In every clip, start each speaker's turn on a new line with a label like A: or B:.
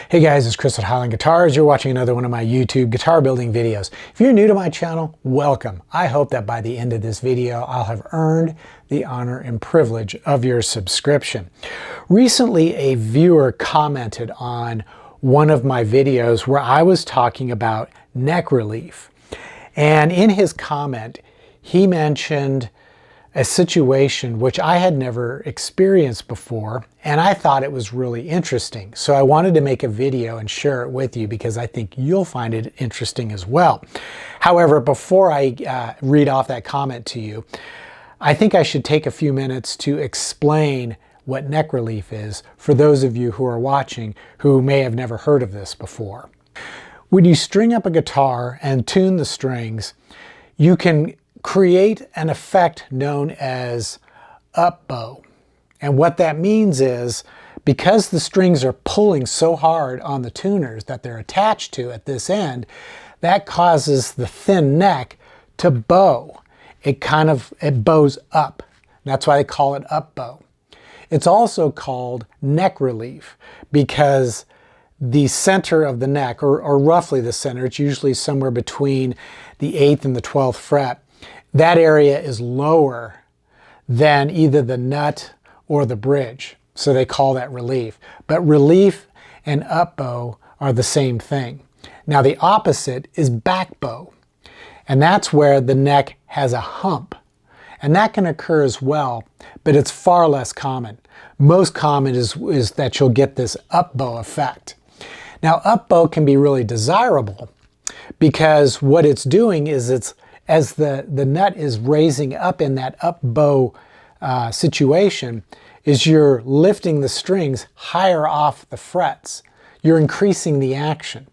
A: Hey guys, it's Chris at Highline Guitars. You're watching another one of my YouTube guitar building videos. If you're new to my channel, welcome. I hope that by the end of this video, I'll have earned the honor and privilege of your subscription. Recently, a viewer commented on one of my videos where I was talking about neck relief. And in his comment, he mentioned a situation which I had never experienced before, and I thought it was really interesting. So I wanted to make a video and share it with you because I think you'll find it interesting as well. However, before I read off that comment to you, I think I should take a few minutes to explain what neck relief is for those of you who are watching who may have never heard of this before. When you string up a guitar and tune the strings, you can create an effect known as up bow. And what that means is, because the strings are pulling so hard on the tuners that they're attached to at this end, that causes the thin neck to bow. It bows up. That's why they call it up bow. It's also called neck relief because the center of the neck, or roughly the center, it's usually somewhere between the 8th and the 12th fret, that area is lower than either the nut or the bridge. So they call that relief. But relief and up bow are the same thing. Now the opposite is back bow. And that's where the neck has a hump. And that can occur as well, but it's far less common. Most common is that you'll get this up bow effect. Now up bow can be really desirable because what it's doing is as the nut is raising up in that up bow situation, is you're lifting the strings higher off the frets. You're increasing the action.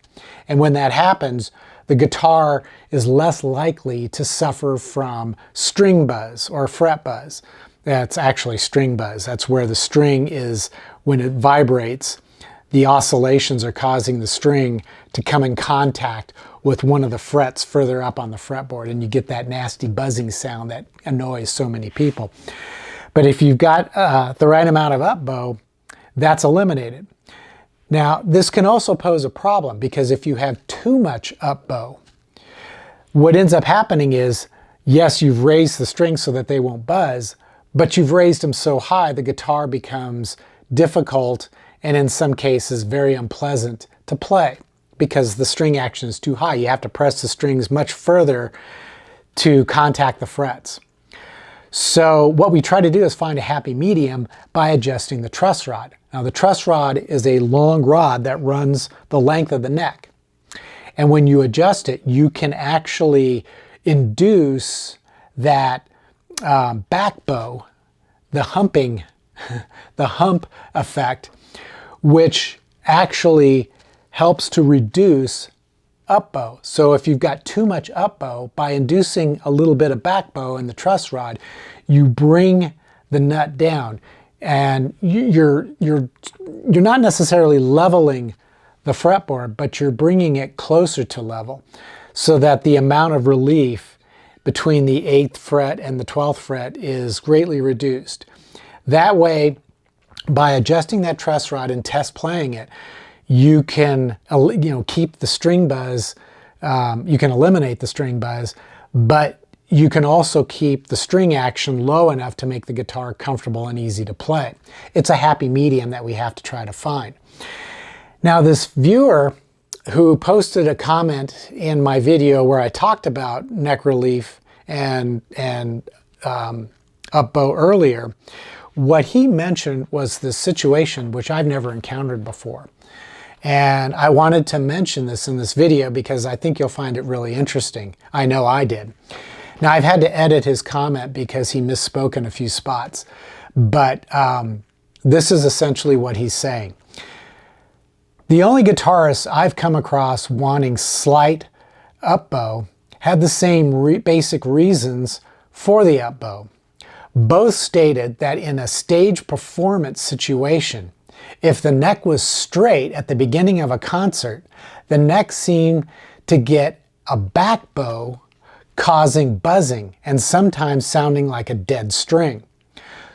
A: And when that happens, the guitar is less likely to suffer from string buzz or fret buzz. That's actually string buzz. That's where the string is, when it vibrates, the oscillations are causing the string to come in contact with one of the frets further up on the fretboard, and you get that nasty buzzing sound that annoys so many people. But if you've got the right amount of up bow, that's eliminated. Now, this can also pose a problem because if you have too much up bow, what ends up happening is, yes, you've raised the strings so that they won't buzz, but you've raised them so high the guitar becomes difficult and in some cases very unpleasant to play because the string action is too high. You have to press the strings much further to contact the frets. So what we try to do is find a happy medium by adjusting the truss rod. Now the truss rod is a long rod that runs the length of the neck. And when you adjust it, you can actually induce that back bow, the humping, the hump effect, which actually helps to reduce up bow. So if you've got too much up bow, by inducing a little bit of back bow in the truss rod, you bring the nut down, and you're not necessarily leveling the fretboard, but you're bringing it closer to level so that the amount of relief between the 8th fret and the 12th fret is greatly reduced. That way, by adjusting that truss rod and test playing it, you can keep the string buzz, you can eliminate the string buzz, but you can also keep the string action low enough to make the guitar comfortable and easy to play. It's a happy medium that we have to try to find. Now this viewer who posted a comment in my video where I talked about neck relief and up bow earlier, what he mentioned was this situation which I've never encountered before. And I wanted to mention this in this video because I think you'll find it really interesting. I know I did. Now I've had to edit his comment because he misspoke in a few spots, but this is essentially what he's saying. The only guitarists I've come across wanting slight up bow had the same basic reasons for the up bow. Both stated that in a stage performance situation, if the neck was straight at the beginning of a concert, the neck seemed to get a back bow, causing buzzing and sometimes sounding like a dead string.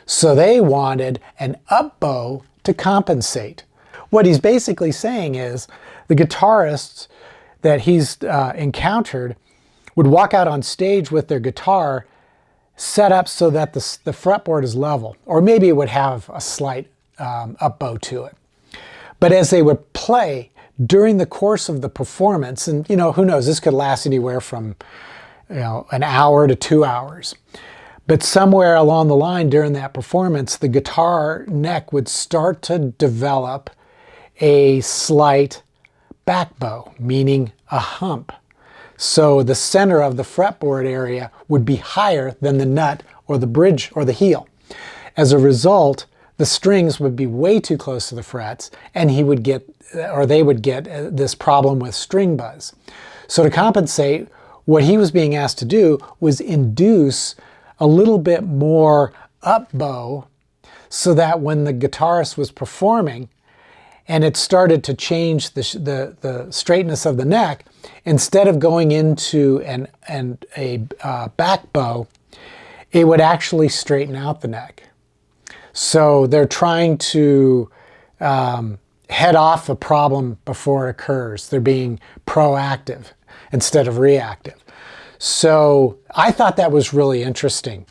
A: So they wanted an up bow to compensate. What he's basically saying is the guitarists that he's encountered would walk out on stage with their guitar set up so that the fretboard is level, or maybe it would have a slight up bow to it. But as they would play during the course of the performance, and who knows, this could last anywhere from an hour to 2 hours. But somewhere along the line during that performance, the guitar neck would start to develop a slight back bow, meaning a hump. So the center of the fretboard area would be higher than the nut or the bridge or the heel. As a result, the strings would be way too close to the frets, and they would get this problem with string buzz. So to compensate, what he was being asked to do was induce a little bit more up bow so that when the guitarist was performing and it started to change the straightness of the neck, instead of going into a back bow, it would actually straighten out the neck. So they're trying to head off a problem before it occurs. They're being proactive instead of reactive. So I thought that was really interesting.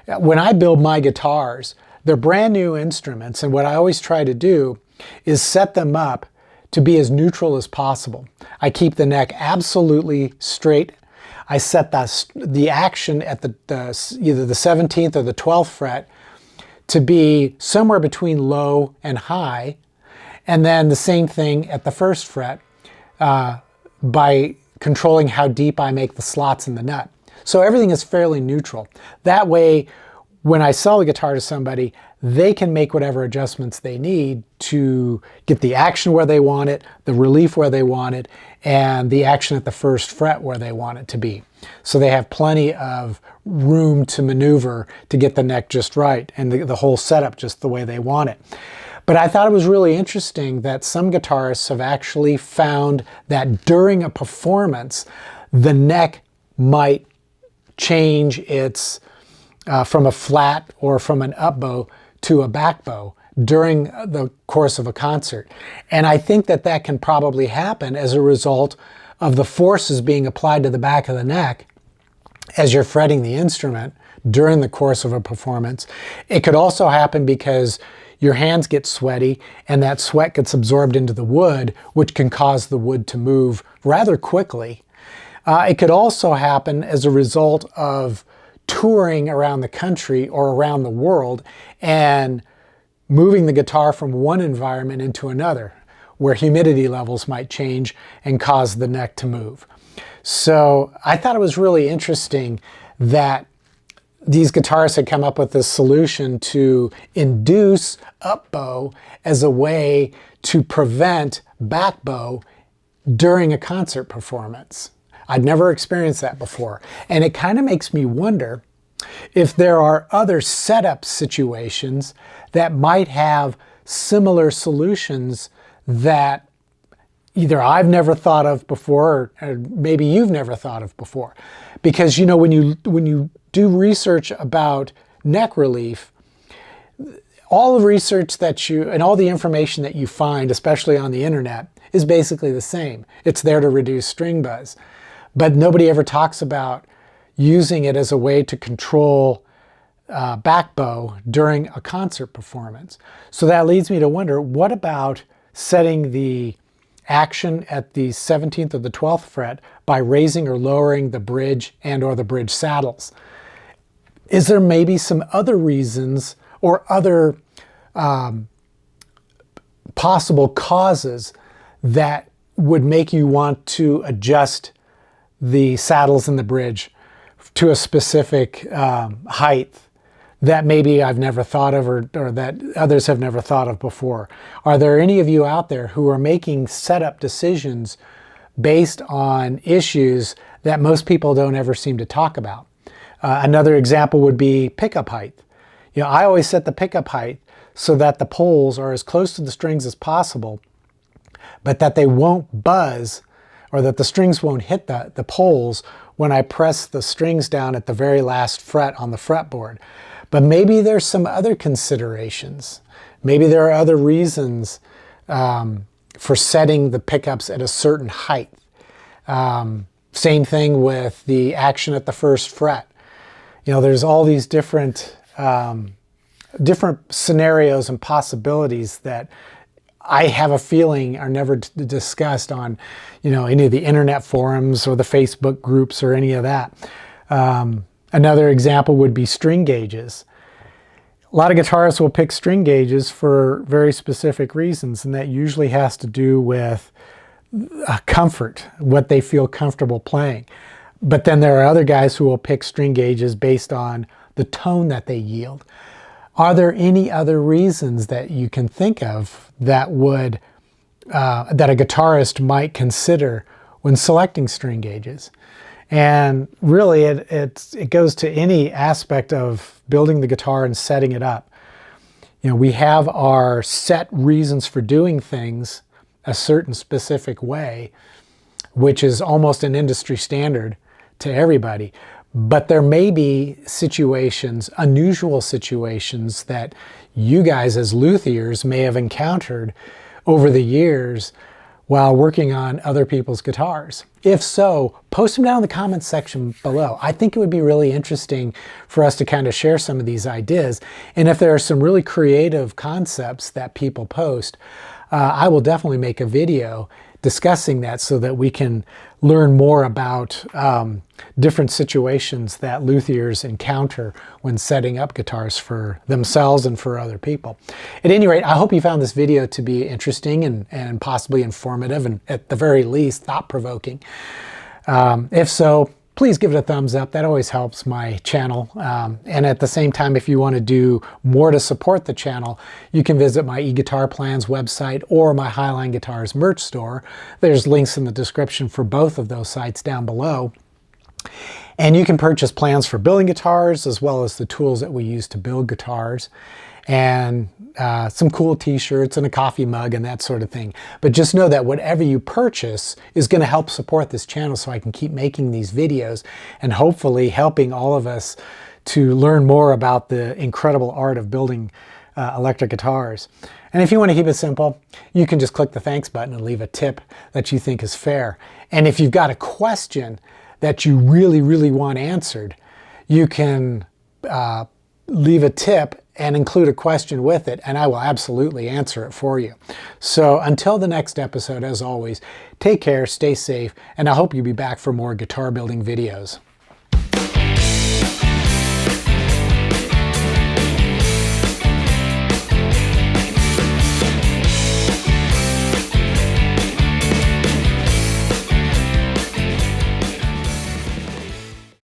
A: When I build my guitars, they're brand new instruments, and what I always try to do is set them up to be as neutral as possible. I keep the neck absolutely straight. I set the action at either the 17th or the 12th fret to be somewhere between low and high, and then the same thing at the 1st fret by controlling how deep I make the slots in the nut. So everything is fairly neutral. That way, when I sell the guitar to somebody, they can make whatever adjustments they need to get the action where they want it, the relief where they want it, and the action at the 1st fret where they want it to be. So they have plenty of room to maneuver to get the neck just right and the whole setup just the way they want it. But I thought it was really interesting that some guitarists have actually found that during a performance, the neck might change its from a flat or from an up bow to a back bow during the course of a concert. And I think that that can probably happen as a result of the forces being applied to the back of the neck as you're fretting the instrument during the course of a performance. It could also happen because your hands get sweaty and that sweat gets absorbed into the wood, which can cause the wood to move rather quickly. It could also happen as a result of touring around the country or around the world and moving the guitar from one environment into another, where humidity levels might change and cause the neck to move. So I thought it was really interesting that these guitarists had come up with this solution to induce up bow as a way to prevent back bow during a concert performance. I'd never experienced that before. And it kind of makes me wonder if there are other setup situations that might have similar solutions that either I've never thought of before or maybe you've never thought of before. Because when you do research about neck relief, all the research and all the information that you find, especially on the internet, is basically the same. It's there to reduce string buzz. But nobody ever talks about using it as a way to control back bow during a concert performance. So that leads me to wonder, what about setting the action at the 17th or the 12th fret by raising or lowering the bridge and or the bridge saddles? Is there maybe some other reasons or other possible causes that would make you want to adjust the saddles and the bridge to a specific height that maybe I've never thought of or that others have never thought of before? Are there any of you out there who are making setup decisions based on issues that most people don't ever seem to talk about? Another example would be pickup height. I always set the pickup height so that the poles are as close to the strings as possible, but that they won't buzz or that the strings won't hit the poles when I press the strings down at the very last fret on the fretboard. But maybe there's some other considerations. Maybe there are other reasons for setting the pickups at a certain height. Same thing with the action at the first fret. You know, there's all these different scenarios and possibilities that I have a feeling are never discussed on, you know, any of the internet forums or the Facebook groups or any of that. Another example would be string gauges. A lot of guitarists will pick string gauges for very specific reasons, and that usually has to do with comfort, what they feel comfortable playing. But then there are other guys who will pick string gauges based on the tone that they yield. Are there any other reasons that you can think of that would that a guitarist might consider when selecting string gauges? And really, it goes to any aspect of building the guitar and setting it up. You know, we have our set reasons for doing things a certain specific way, which is almost an industry standard to everybody. But there may be situations, unusual situations, that you guys as luthiers may have encountered over the years while working on other people's guitars. If so, post them down in the comments section below. I think it would be really interesting for us to kind of share some of these ideas. And if there are some really creative concepts that people post, I will definitely make a video discussing that so that we can learn more about different situations that luthiers encounter when setting up guitars for themselves and for other people. At any rate, I hope you found this video to be interesting and possibly informative, and at the very least thought-provoking. If so, please give it a thumbs up. That always helps my channel. And at the same time, if you want to do more to support the channel, you can visit my eGuitar Plans website or my Highline Guitars merch store. There's links in the description for both of those sites down below. And you can purchase plans for building guitars as well as the tools that we use to build guitars, and some cool t-shirts and a coffee mug and that sort of thing. But just know that whatever you purchase is going to help support this channel so I can keep making these videos and hopefully helping all of us to learn more about the incredible art of building electric guitars. And if you want to keep it simple, you can just click the thanks button and leave a tip that you think is fair. And if you've got a question that you really want answered, you can leave a tip and include a question with it, and I will absolutely answer it for you. So until the next episode, as always, take care, stay safe, and I hope you'll be back for more guitar building videos.